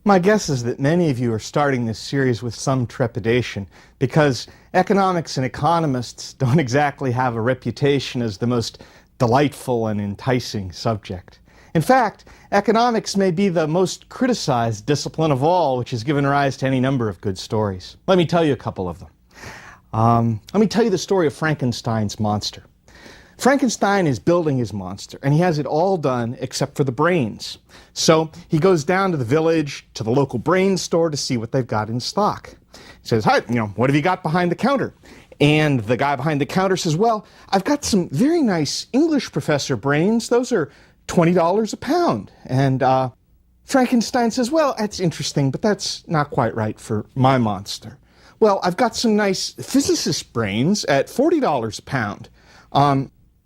My guess is that many of you are starting this series with some trepidation because economics and economists don't exactly have a reputation as the most delightful and enticing subject. In fact, economics may be the most criticized discipline of all, which has given rise to any number of good stories. Let me tell you a couple of them. Let me tell you the story of Frankenstein's monster. Frankenstein is building his monster, and he has it all done except for the brains. So he goes down to the village, to the local brain store to see what they've got in stock. He says, "Hi, what have you got behind the counter?" And the guy behind the counter says, "Well, I've got some very nice English professor brains. Those are $20 a pound." And Frankenstein says, "Well, that's interesting, but that's not quite right for my monster. Well, I've got some nice physicist brains at $40 a pound.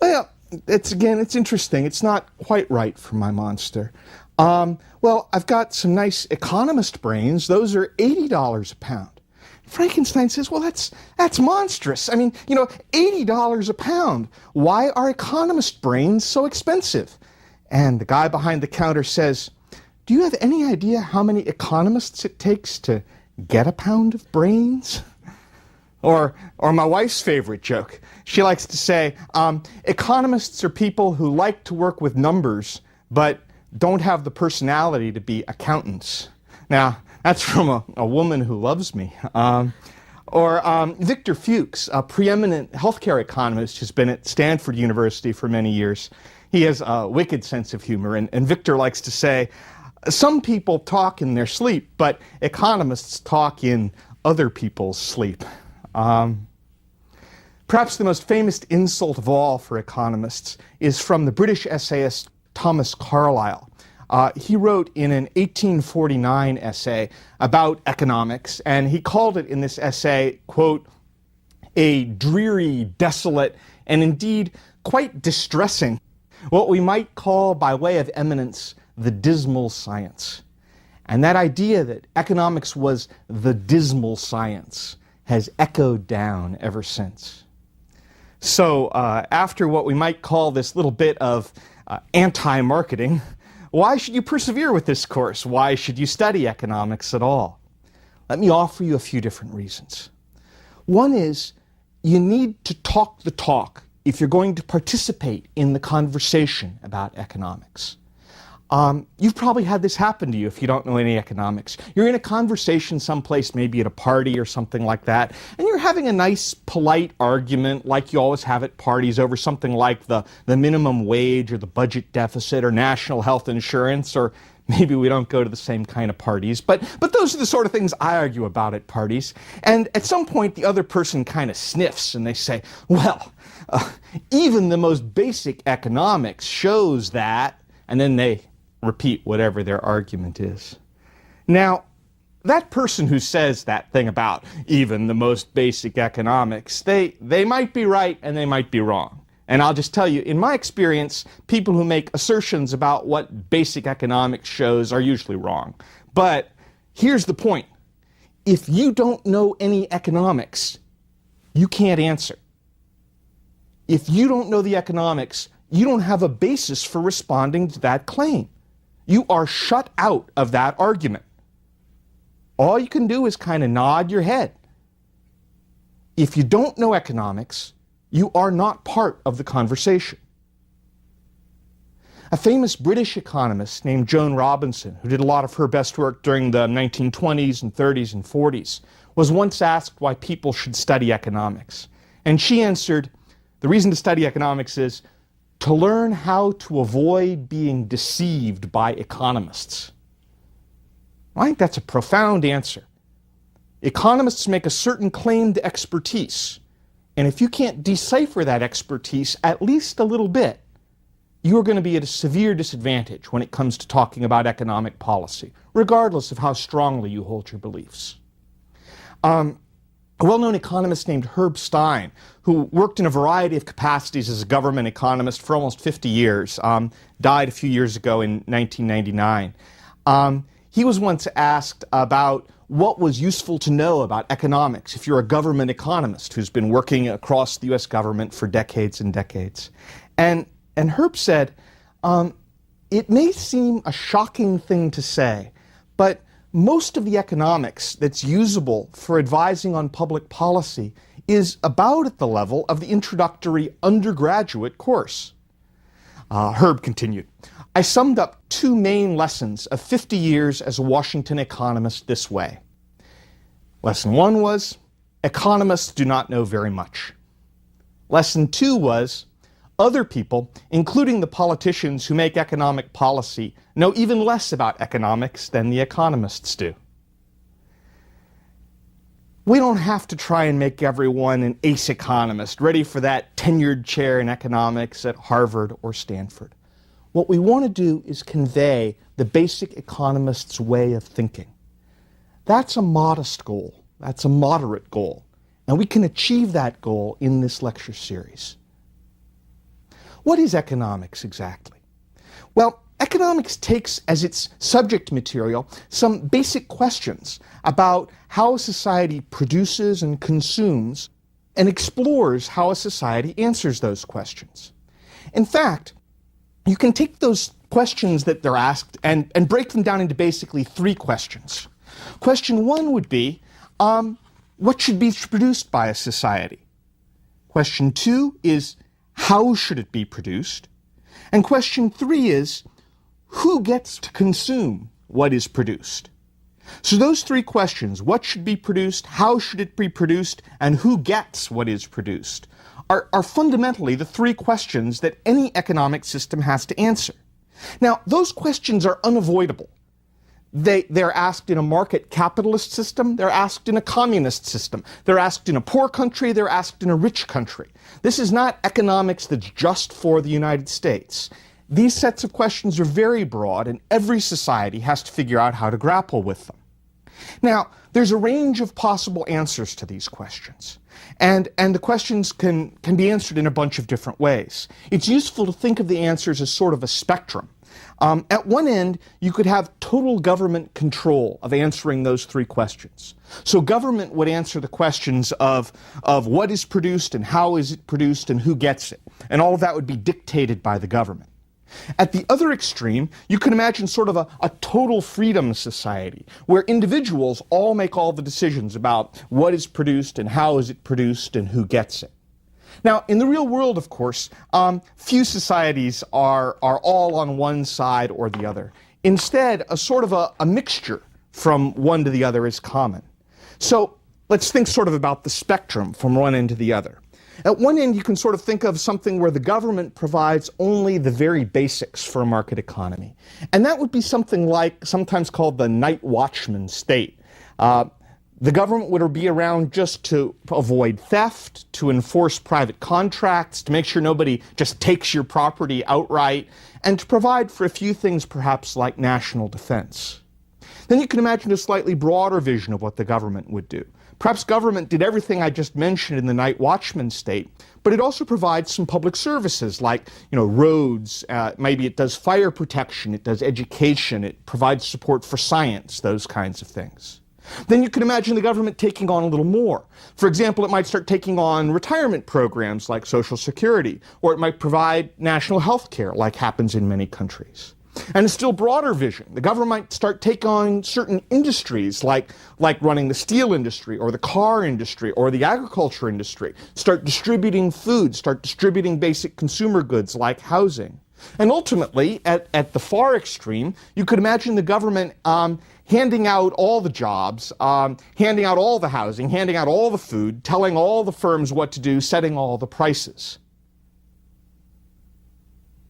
Well, it's interesting. It's not quite right for my monster. Well, I've got some nice economist brains. Those are $80 a pound." Frankenstein says, "Well, that's monstrous. I mean, $80 a pound. Why are economist brains so expensive?" And the guy behind the counter says, "Do you have any idea how many economists it takes to get a pound of brains?" Or my wife's favorite joke. She likes to say, economists are people who like to work with numbers, but don't have the personality to be accountants. Now, that's from a woman who loves me. Or Victor Fuchs, a preeminent healthcare economist who's been at Stanford University for many years. He has a wicked sense of humor, and Victor likes to say, some people talk in their sleep, but economists talk in other people's sleep. Perhaps the most famous insult of all for economists is from the British essayist Thomas Carlyle. He wrote in an 1849 essay about economics, and he called it in this essay, quote, "a dreary, desolate, and indeed quite distressing, what we might call by way of eminence, the dismal science." And that idea that economics was the dismal science has echoed down ever since. So after what we might call this little bit of anti-marketing, why should you persevere with this course? Why should you study economics at all? Let me offer you a few different reasons. One is you need to talk the talk if you're going to participate in the conversation about economics. You've probably had this happen to you if you don't know any economics. You're in a conversation someplace, maybe at a party or something like that, and you're having a nice, polite argument like you always have at parties over something like the minimum wage or the budget deficit or national health insurance, or maybe we don't go to the same kind of parties, but those are the sort of things I argue about at parties. And at some point, the other person kind of sniffs and they say, "Well, even the most basic economics shows that," and then they repeat whatever their argument is. Now, that person who says that thing about even the most basic economics, they might be right and they might be wrong. And I'll just tell you, in my experience, people who make assertions about what basic economics shows are usually wrong. But here's the point. If you don't know any economics, you can't answer. If you don't know the economics, you don't have a basis for responding to that claim. You are shut out of that argument. All you can do is kind of nod your head. If you don't know economics, you are not part of the conversation. A famous British economist named Joan Robinson, who did a lot of her best work during the 1920s and 30s and 40s, was once asked why people should study economics. And she answered, "The reason to study economics is to learn how to avoid being deceived by economists." I think that's a profound answer. Economists make a certain claim to expertise, and if you can't decipher that expertise at least a little bit, you are going to be at a severe disadvantage when it comes to talking about economic policy, regardless of how strongly you hold your beliefs. A well-known economist named Herb Stein, who worked in a variety of capacities as a government economist for almost 50 years, died a few years ago in 1999. He was once asked about what was useful to know about economics if you're a government economist who's been working across the U.S. government for decades and decades. And Herb said, it may seem a shocking thing to say, but most of the economics that's usable for advising on public policy is about at the level of the introductory undergraduate course. Herb continued, I summed up 2 main lessons of 50 years as a Washington economist this way. Lesson 1 was, economists do not know very much. Lesson 2 was, other people, including the politicians who make economic policy, know even less about economics than the economists do. We don't have to try and make everyone an ace economist, ready for that tenured chair in economics at Harvard or Stanford. What we want to do is convey the basic economist's way of thinking. That's a modest goal. That's a moderate goal. And we can achieve that goal in this lecture series. What is economics exactly? Well, economics takes as its subject material some basic questions about how a society produces and consumes and explores how a society answers those questions. In fact, you can take those questions that they're asked and break them down into basically 3 questions. Question 1 would be, what should be produced by a society? Question 2 is, how should it be produced? And question 3 is, who gets to consume what is produced? So those 3 questions, what should be produced, how should it be produced, and who gets what is produced, are fundamentally the 3 questions that any economic system has to answer. Now, those questions are unavoidable. They're asked in a market capitalist system, they're asked in a communist system, they're asked in a poor country, they're asked in a rich country. This is not economics that's just for the United States. These sets of questions are very broad, and every society has to figure out how to grapple with them. Now, there's a range of possible answers to these questions, and the questions can be answered in a bunch of different ways. It's useful to think of the answers as sort of a spectrum. At one end, you could have total government control of answering those 3 questions. So government would answer the questions of what is produced and how is it produced and who gets it. And all of that would be dictated by the government. At the other extreme, you can imagine sort of a total freedom society where individuals all make all the decisions about what is produced and how is it produced and who gets it. Now, in the real world, of course, few societies are all on one side or the other. Instead, a sort of a mixture from one to the other is common. So let's think sort of about the spectrum from one end to the other. At one end, you can sort of think of something where the government provides only the very basics for a market economy. And that would be something like, sometimes called the night watchman state. The government would be around just to avoid theft, to enforce private contracts, to make sure nobody just takes your property outright, and to provide for a few things perhaps like national defense. Then you can imagine a slightly broader vision of what the government would do. Perhaps government did everything I just mentioned in the night watchman state, but it also provides some public services like, roads, maybe it does fire protection, it does education, it provides support for science, those kinds of things. Then you can imagine the government taking on a little more. For example, it might start taking on retirement programs like Social Security, or it might provide national health care like happens in many countries. And a still broader vision, the government might start taking on certain industries like running the steel industry or the car industry or the agriculture industry, start distributing food, start distributing basic consumer goods like housing. And ultimately, at the far extreme, you could imagine the government handing out all the jobs, handing out all the housing, handing out all the food, telling all the firms what to do, setting all the prices.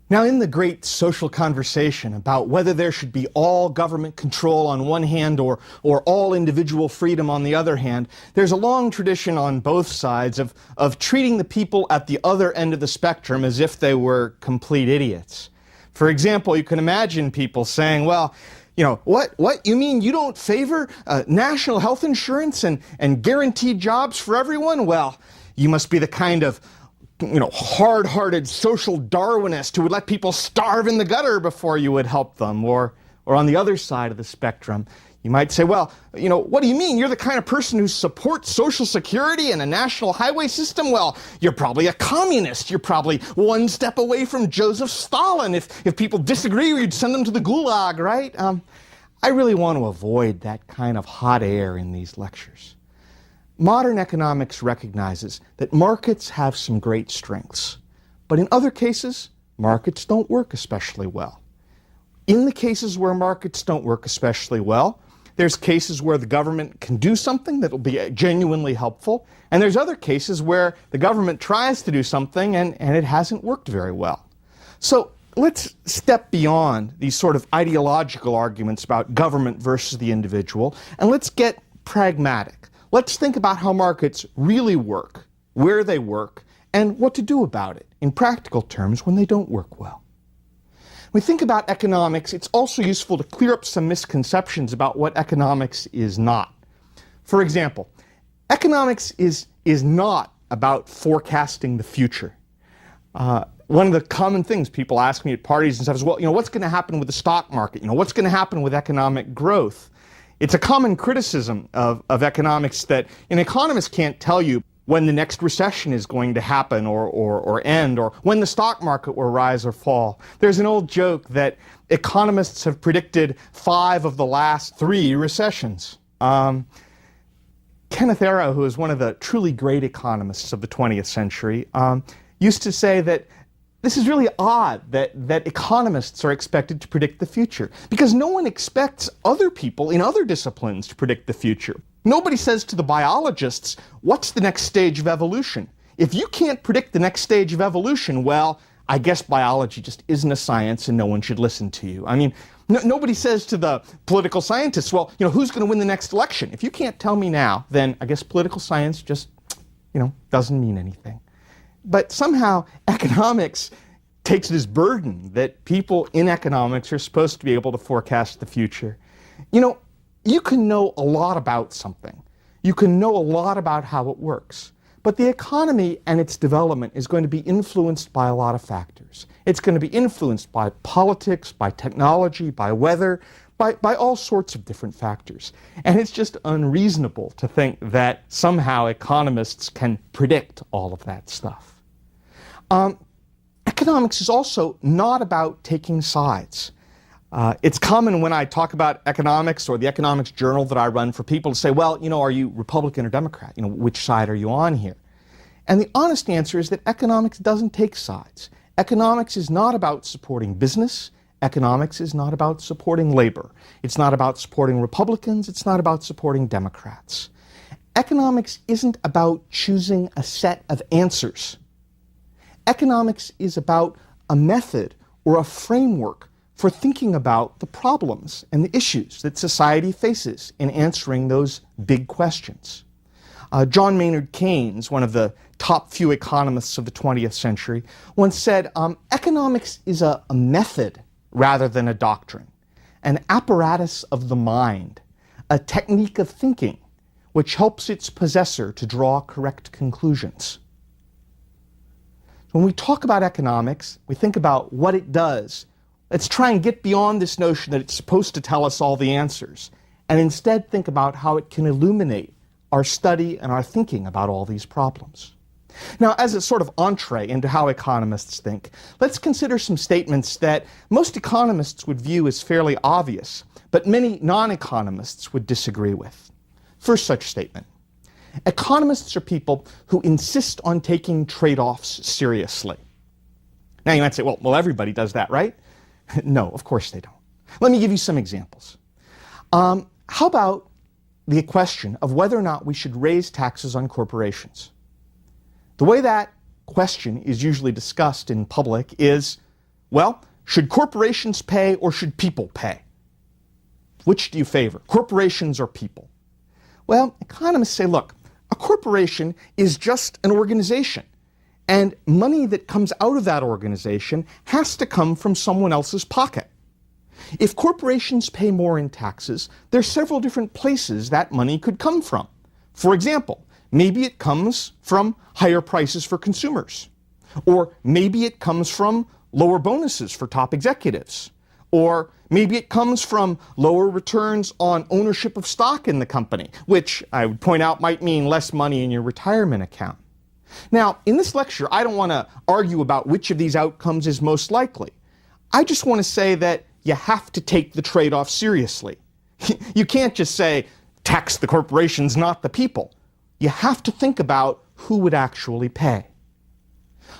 Now, in the great social conversation about whether there should be all government control on one hand or all individual freedom on the other hand, there's a long tradition on both sides of treating the people at the other end of the spectrum as if they were complete idiots. For example, you can imagine people saying, well, what? You mean you don't favor national health insurance and guaranteed jobs for everyone? Well, you must be the kind of hard-hearted social Darwinist who would let people starve in the gutter before you would help them. Or on the other side of the spectrum, you might say, well, what do you mean? You're the kind of person who supports Social Security and a national highway system? Well, you're probably a communist. You're probably one step away from Joseph Stalin. If people disagree, you'd send them to the gulag, right? I really want to avoid that kind of hot air in these lectures. Modern economics recognizes that markets have some great strengths, but in other cases, markets don't work especially well. In the cases where markets don't work especially well, there's cases where the government can do something that will be genuinely helpful, and there's other cases where the government tries to do something and it hasn't worked very well. So let's step beyond these sort of ideological arguments about government versus the individual, and let's get pragmatic. Let's think about how markets really work, where they work, and what to do about it in practical terms when they don't work well. When we think about economics, it's also useful to clear up some misconceptions about what economics is not. For example, economics is not about forecasting the future. One of the common things people ask me at parties and stuff is, well, what's going to happen with the stock market? What's going to happen with economic growth? It's a common criticism of economics that an economist can't tell you when the next recession is going to happen or end, or when the stock market will rise or fall. There's an old joke that economists have predicted 5 of the last 3 recessions. Kenneth Arrow, who is one of the truly great economists of the 20th century, used to say that this is really odd that economists are expected to predict the future, because no one expects other people in other disciplines to predict the future. Nobody says to the biologists, what's the next stage of evolution? If you can't predict the next stage of evolution, well, I guess biology just isn't a science and no one should listen to you. I mean, nobody says to the political scientists, well, who's going to win the next election? If you can't tell me now, then I guess political science just, doesn't mean anything. But somehow economics takes this burden that people in economics are supposed to be able to forecast the future. You can know a lot about something. You can know a lot about how it works. But the economy and its development is going to be influenced by a lot of factors. It's going to be influenced by politics, by technology, by weather, by all sorts of different factors. And it's just unreasonable to think that somehow economists can predict all of that stuff. Economics is also not about taking sides. It's common when I talk about economics or the economics journal that I run for people to say, well, are you Republican or Democrat? Which side are you on here? And the honest answer is that economics doesn't take sides. Economics is not about supporting business. Economics is not about supporting labor. It's not about supporting Republicans. It's not about supporting Democrats. Economics isn't about choosing a set of answers. Economics is about a method or a framework for thinking about the problems and the issues that society faces in answering those big questions. John Maynard Keynes, one of the top few economists of the 20th century, once said, economics is a method rather than a doctrine, an apparatus of the mind, a technique of thinking which helps its possessor to draw correct conclusions. When we talk about economics, we think about what it does. Let's try and get beyond this notion that it's supposed to tell us all the answers, and instead think about how it can illuminate our study and our thinking about all these problems. Now, as a sort of entree into how economists think, let's consider some statements that most economists would view as fairly obvious, but many non-economists would disagree with. First such statement: economists are people who insist on taking trade-offs seriously. Now you might say, well, everybody does that, right? No, of course they don't. Let me give you some examples. How about the question of whether or not we should raise taxes on corporations? The way that question is usually discussed in public is, well, should corporations pay or should people pay? Which do you favor, corporations or people? Well, economists say, look, a corporation is just an organization, and money that comes out of that organization has to come from someone else's pocket. If corporations pay more in taxes, there are several different places that money could come from. For example, maybe it comes from higher prices for consumers, or maybe it comes from lower bonuses for top executives, or maybe it comes from lower returns on ownership of stock in the company, which I would point out might mean less money in your retirement account. Now, in this lecture, I don't want to argue about which of these outcomes is most likely. I just want to say that you have to take the trade-off seriously. You can't just say, tax the corporations, not the people. You have to think about who would actually pay.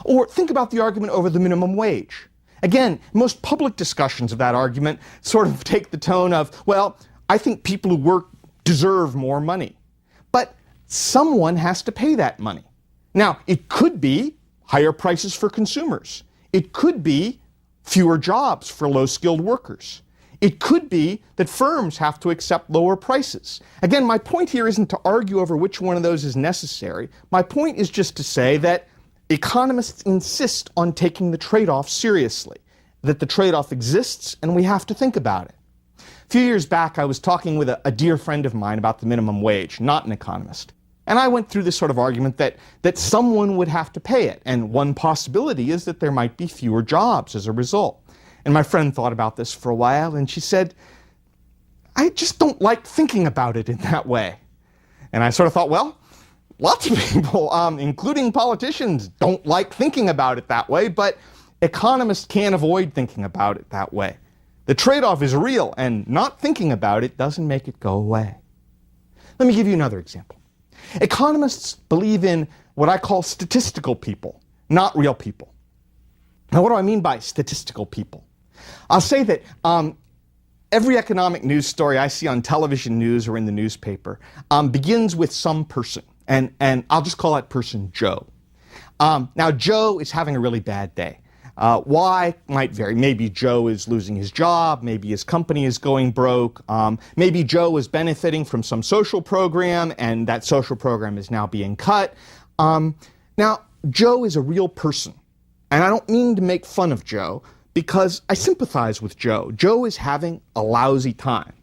Or think about the argument over the minimum wage. Again, most public discussions of that argument sort of take the tone of, well, I think people who work deserve more money. But someone has to pay that money. Now, it could be higher prices for consumers. It could be fewer jobs for low-skilled workers. It could be that firms have to accept lower prices. Again, my point here isn't to argue over which one of those is necessary. My point is just to say that economists insist on taking the trade-off seriously, that the trade-off exists and we have to think about it. A few years back, I was talking with a dear friend of mine about the minimum wage, not an economist. And I went through this sort of argument that someone would have to pay it, and one possibility is that there might be fewer jobs as a result. And my friend thought about this for a while, and she said, I just don't like thinking about it in that way. And I sort of thought, well, lots of people, including politicians, don't like thinking about it that way, but economists can't avoid thinking about it that way. The trade-off is real, and not thinking about it doesn't make it go away. Let me give you another example. Economists believe in what I call statistical people, not real people. Now, what do I mean by statistical people? I'll say that every economic news story I see on television news or in the newspaper begins with some person, and I'll just call that person Joe. Now, Joe is having a really bad day. Why might vary. Maybe Joe is losing his job, maybe his company is going broke, maybe Joe is benefiting from some social program and that social program is now being cut. Now, Joe is a real person, and I don't mean to make fun of Joe because I sympathize with Joe. Joe is having a lousy time.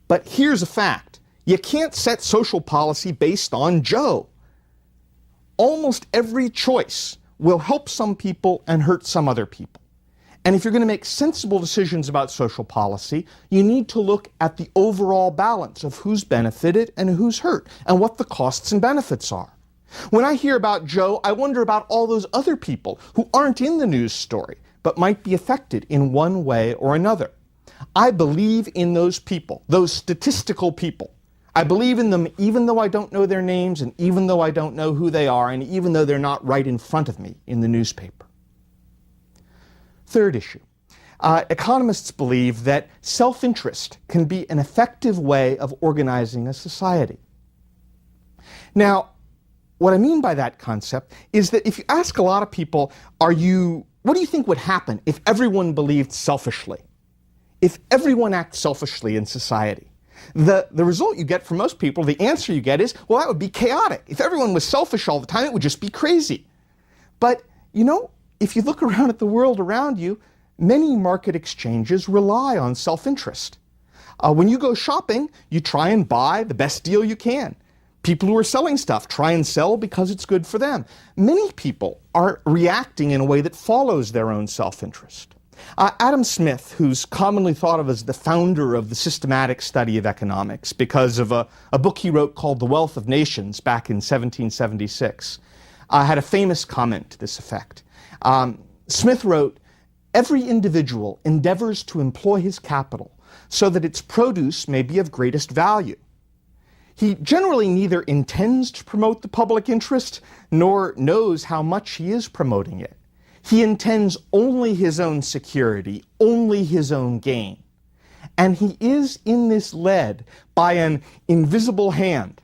But here's a fact. You can't set social policy based on Joe. Almost every choice will help some people and hurt some other people. And if you're going to make sensible decisions about social policy, you need to look at the overall balance of who's benefited and who's hurt, and what the costs and benefits are. When I hear about Joe, I wonder about all those other people who aren't in the news story, but might be affected in one way or another. I believe in those people, those statistical people. I believe in them even though I don't know their names, and even though I don't know who they are, and even though they're not right in front of me in the newspaper. Third issue. Economists believe that self-interest can be an effective way of organizing a society. Now, what I mean by that concept is that if you ask a lot of people, what do you think would happen if everyone believed selfishly? If everyone acts selfishly in society? The result you get from most people, the answer you get is, well, that would be chaotic. If everyone was selfish all the time, it would just be crazy. But, you know, if you look around at the world around you, many market exchanges rely on self-interest. When you go shopping, you try and buy the best deal you can. People who are selling stuff try and sell because it's good for them. Many people are reacting in a way that follows their own self-interest. Adam Smith, who's commonly thought of as the founder of the systematic study of economics because of a book he wrote called The Wealth of Nations back in 1776, had a famous comment to this effect. Smith wrote, "Every individual endeavors to employ his capital so that its produce may be of greatest value. He generally neither intends to promote the public interest nor knows how much he is promoting it. He intends only his own security, only his own gain. And he is in this led by an invisible hand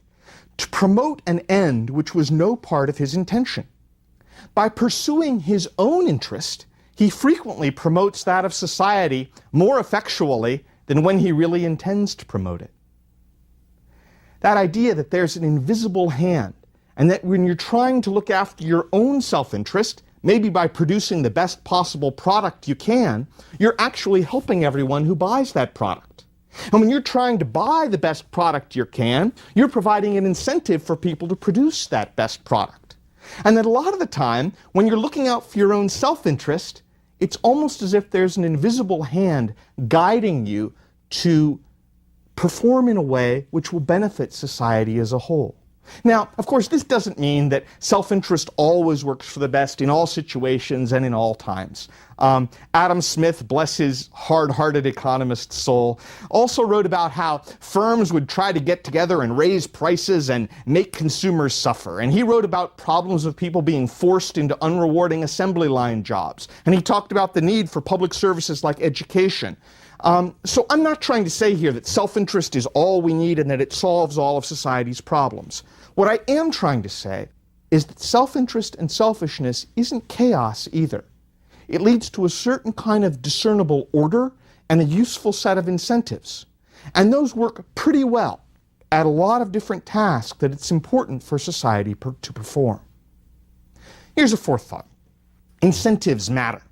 to promote an end which was no part of his intention. By pursuing his own interest, he frequently promotes that of society more effectually than when he really intends to promote it." That idea that there's an invisible hand, and that when you're trying to look after your own self-interest, maybe by producing the best possible product you can, you're actually helping everyone who buys that product. And when you're trying to buy the best product you can, you're providing an incentive for people to produce that best product. And that a lot of the time, when you're looking out for your own self-interest, it's almost as if there's an invisible hand guiding you to perform in a way which will benefit society as a whole. Now, of course, this doesn't mean that self-interest always works for the best in all situations and in all times. Adam Smith, bless his hard-hearted economist soul, also wrote about how firms would try to get together and raise prices and make consumers suffer. And he wrote about problems of people being forced into unrewarding assembly line jobs. And he talked about the need for public services like education. So I'm not trying to say here that self-interest is all we need and that it solves all of society's problems. What I am trying to say is that self-interest and selfishness isn't chaos either. It leads to a certain kind of discernible order and a useful set of incentives. And those work pretty well at a lot of different tasks that it's important for society to perform. Here's a fourth thought. Incentives matter.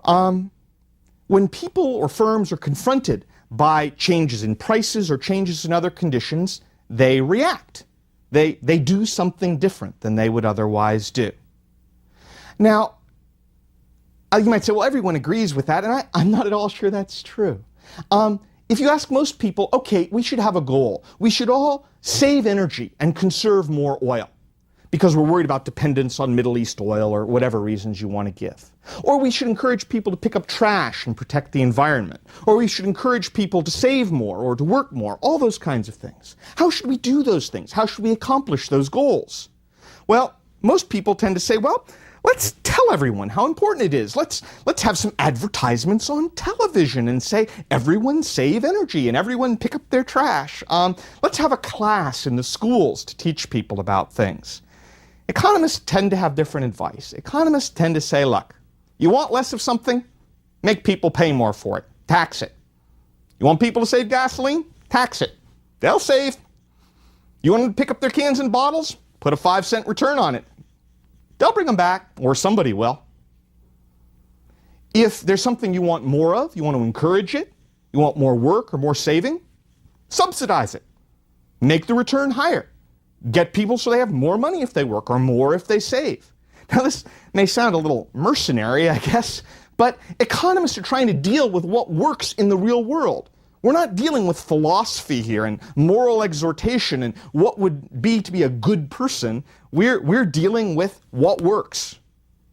When people or firms are confronted by changes in prices or changes in other conditions, they react. They do something different than they would otherwise do. Now, you might say, well, everyone agrees with that, and I'm not at all sure that's true. If you ask most people, okay, we should have a goal. We should all save energy and conserve more oil because we're worried about dependence on Middle East oil or whatever reasons you want to give. Or we should encourage people to pick up trash and protect the environment. Or we should encourage people to save more or to work more, all those kinds of things. How should we do those things? How should we accomplish those goals? Well, most people tend to say, well, let's tell everyone how important it is. Let's have some advertisements on television and say, everyone save energy and everyone pick up their trash. Let's have a class in the schools to teach people about things. Economists tend to have different advice. Economists tend to say, look, you want less of something? Make people pay more for it. Tax it. You want people to save gasoline? Tax it. They'll save. You want them to pick up their cans and bottles? Put a 5-cent return on it. They'll bring them back, or somebody will. If there's something you want more of, you want to encourage it, you want more work or more saving, subsidize it. Make the return higher. Get people so they have more money if they work or more if they save. Now, this may sound a little mercenary, I guess, but economists are trying to deal with what works in the real world. We're not dealing with philosophy here and moral exhortation and what would be to be a good person. We're dealing with what works.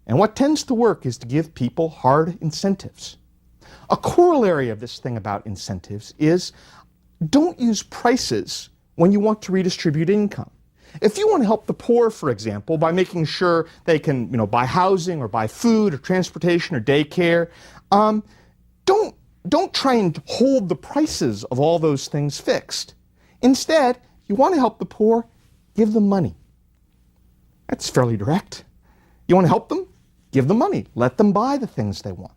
And what tends to work is to give people hard incentives. A corollary of this thing about incentives is don't use prices when you want to redistribute income. If you want to help the poor, for example, by making sure they can, buy housing or buy food or transportation or daycare, don't try and hold the prices of all those things fixed. Instead, you want to help the poor, give them money. That's fairly direct. You want to help them? Give them money. Let them buy the things they want.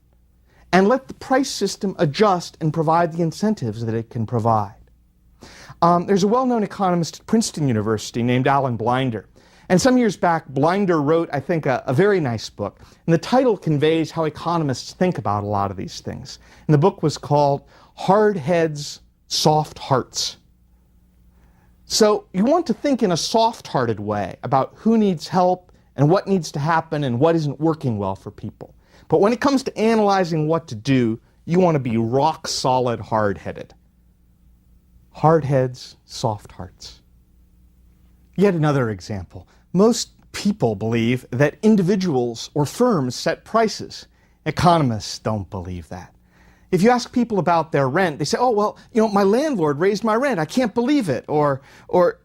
And let the price system adjust and provide the incentives that it can provide. There's a well-known economist at Princeton University named Alan Blinder. And some years back, Blinder wrote, I think, a very nice book. And the title conveys how economists think about a lot of these things. And the book was called Hard Heads, Soft Hearts. So you want to think in a soft-hearted way about who needs help and what needs to happen and what isn't working well for people. But when it comes to analyzing what to do, you want to be rock-solid hard-headed. Hard heads, soft hearts. Yet another example. Most people believe that individuals or firms set prices. Economists don't believe that. If you ask people about their rent, they say, oh, well, my landlord raised my rent. I can't believe it. Or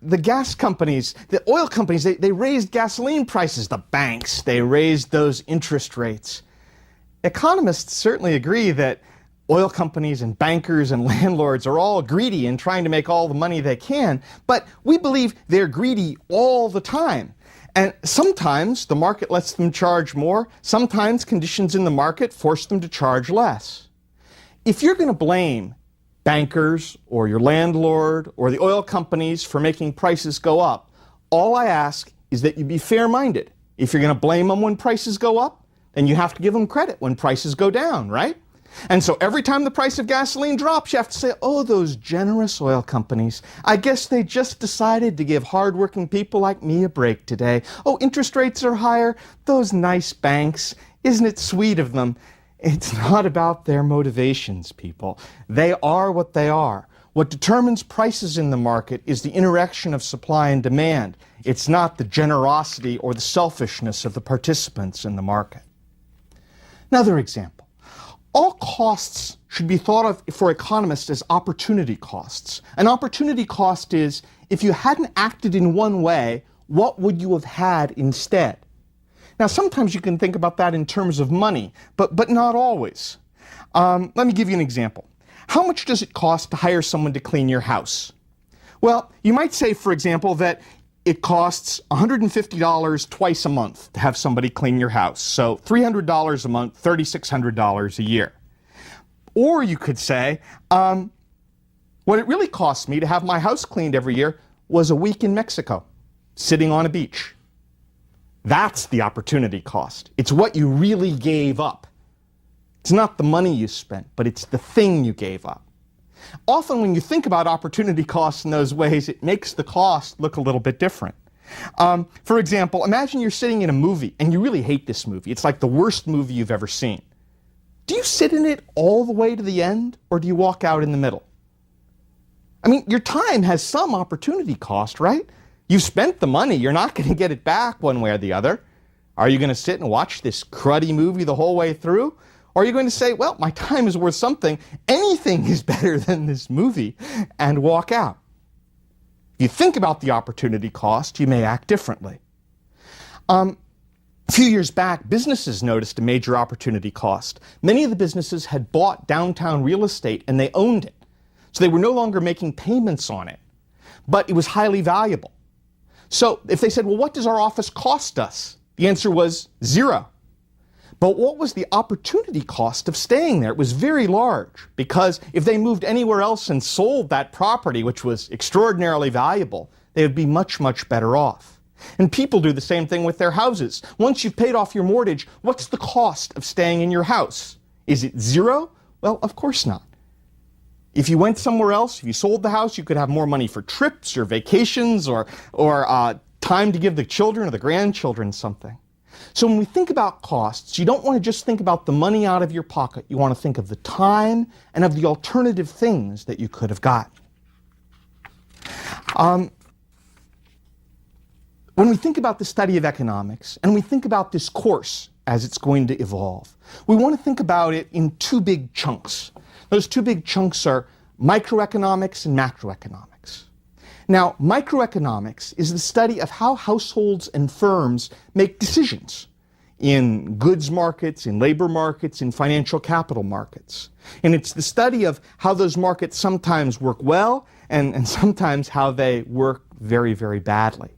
the gas companies, the oil companies, they raised gasoline prices. The banks, they raised those interest rates. Economists certainly agree that oil companies and bankers and landlords are all greedy and trying to make all the money they can, but we believe they're greedy all the time. And sometimes the market lets them charge more. Sometimes conditions in the market force them to charge less. If you're going to blame bankers or your landlord or the oil companies for making prices go up, all I ask is that you be fair-minded. If you're going to blame them when prices go up, then you have to give them credit when prices go down, right? And so every time the price of gasoline drops, you have to say, oh, those generous oil companies. I guess they just decided to give hardworking people like me a break today. Oh, interest rates are higher. Those nice banks. Isn't it sweet of them? It's not about their motivations, people. They are what they are. What determines prices in the market is the interaction of supply and demand. It's not the generosity or the selfishness of the participants in the market. Another example. All costs should be thought of for economists as opportunity costs. An opportunity cost is, if you hadn't acted in one way, what would you have had instead? Now, sometimes you can think about that in terms of money, but not always. Let me give you an example. How much does it cost to hire someone to clean your house? Well, you might say, for example, that it costs $150 twice a month to have somebody clean your house. So $300 a month, $3,600 a year. Or you could say, what it really costs me to have my house cleaned every year was a week in Mexico, sitting on a beach. That's the opportunity cost. It's what you really gave up. It's not the money you spent, but it's the thing you gave up. Often when you think about opportunity costs in those ways, it makes the cost look a little bit different. For example, imagine you're sitting in a movie and you really hate this movie. It's like the worst movie you've ever seen. Do you sit in it all the way to the end, or do you walk out in the middle? I mean, your time has some opportunity cost, right? You spent the money. You're not going to get it back one way or the other. Are you going to sit and watch this cruddy movie the whole way through? Or are you going to say, well, my time is worth something, anything is better than this movie, and walk out? If you think about the opportunity cost, you may act differently. A few years back, businesses noticed a major opportunity cost. Many of the businesses had bought downtown real estate and they owned it. So they were no longer making payments on it, but it was highly valuable. So if they said, well, what does our office cost us? The answer was zero. But what was the opportunity cost of staying there? It was very large, because if they moved anywhere else and sold that property, which was extraordinarily valuable, they would be much, much better off. And people do the same thing with their houses. Once you've paid off your mortgage, what's the cost of staying in your house? Is it zero? Well, of course not. If you went somewhere else, if you sold the house, you could have more money for trips or vacations or time to give the children or the grandchildren something. So when we think about costs, you don't want to just think about the money out of your pocket. You want to think of the time and of the alternative things that you could have gotten. When we think about the study of economics, and we think about this course as it's going to evolve, we want to think about it in two big chunks. Those two big chunks are microeconomics and macroeconomics. Now, microeconomics is the study of how households and firms make decisions in goods markets, in labor markets, in financial capital markets. And it's the study of how those markets sometimes work well and sometimes how they work very, very badly.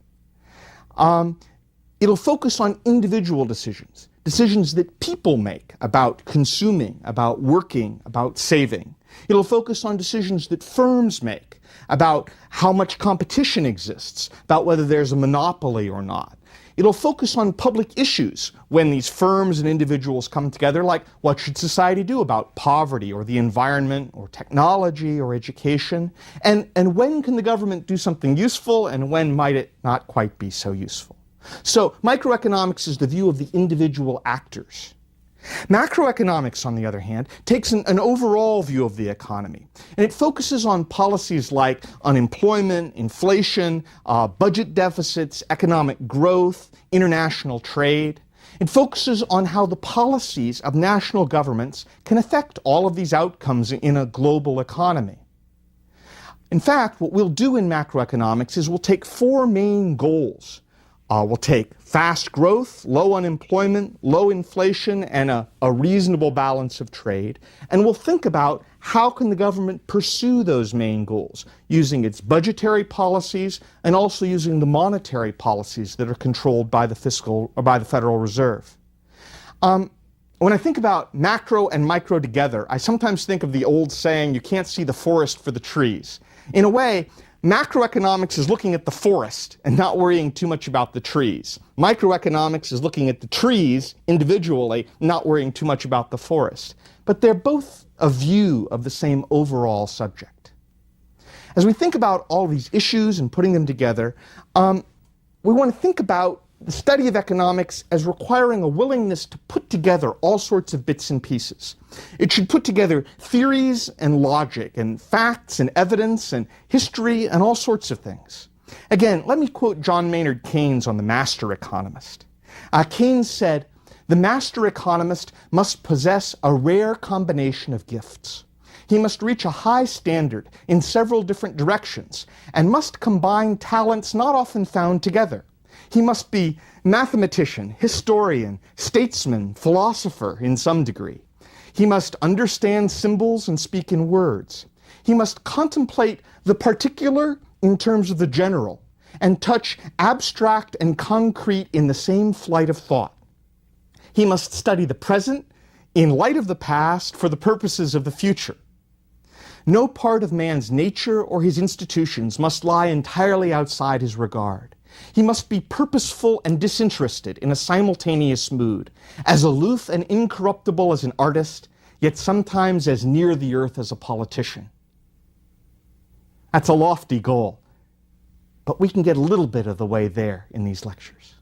It'll focus on individual decisions, decisions that people make about consuming, about working, about saving. It'll focus on decisions that firms make about how much competition exists, about whether there's a monopoly or not. It'll focus on public issues when these firms and individuals come together, like what should society do about poverty or the environment or technology or education, and when can the government do something useful and when might it not quite be so useful. So microeconomics is the view of the individual actors. Macroeconomics, on the other hand, takes an overall view of the economy, and it focuses on policies like unemployment, inflation, budget deficits, economic growth, international trade. It focuses on how the policies of national governments can affect all of these outcomes in a global economy. In fact, what we'll do in macroeconomics is we'll take four main goals. We'll take fast growth, low unemployment, low inflation, and a reasonable balance of trade. And we'll think about how can the government pursue those main goals, using its budgetary policies and also using the monetary policies that are controlled by the Federal Reserve. When I think about macro and micro together, I sometimes think of the old saying, you can't see the forest for the trees. In a way, macroeconomics is looking at the forest and not worrying too much about the trees. Microeconomics is looking at the trees individually, not worrying too much about the forest. But they're both a view of the same overall subject. As we think about all these issues and putting them together, we want to think about the study of economics as requiring a willingness to put together all sorts of bits and pieces. It should put together theories and logic and facts and evidence and history and all sorts of things. Again, let me quote John Maynard Keynes on The Master Economist. Keynes said, "The master economist must possess a rare combination of gifts. He must reach a high standard in several different directions and must combine talents not often found together. He must be mathematician, historian, statesman, philosopher in some degree. He must understand symbols and speak in words. He must contemplate the particular in terms of the general and touch abstract and concrete in the same flight of thought. He must study the present in light of the past for the purposes of the future. No part of man's nature or his institutions must lie entirely outside his regard. He must be purposeful and disinterested in a simultaneous mood, as aloof and incorruptible as an artist, yet sometimes as near the earth as a politician." That's a lofty goal, but we can get a little bit of the way there in these lectures.